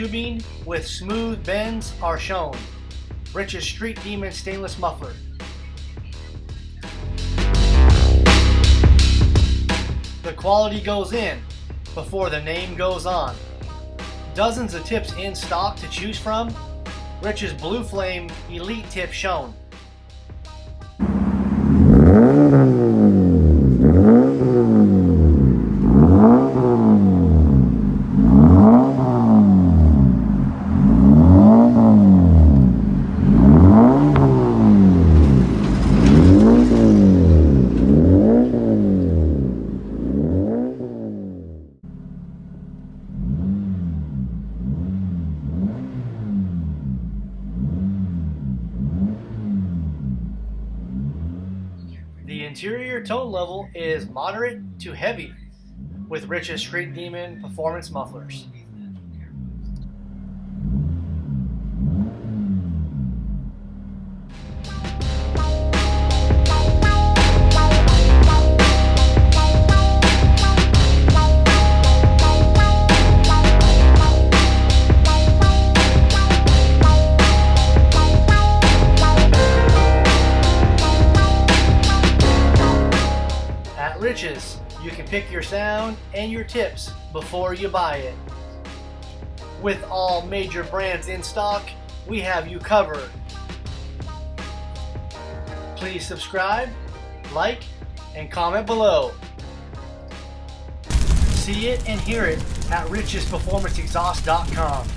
tubing with smooth bends are shown. Rich's Street Demon stainless muffler. The quality goes in before the name goes on. Dozens of tips in stock to choose from. Rich's Blue Flame Elite tip shown. The interior tone level is moderate to heavy with Rich's Street Demon performance mufflers. At Rich's, you can pick your sound and your tips before you buy it. With all major brands in stock, we have you covered. Please subscribe, like, and comment below. See it and hear it at richsperformanceexhaust.com.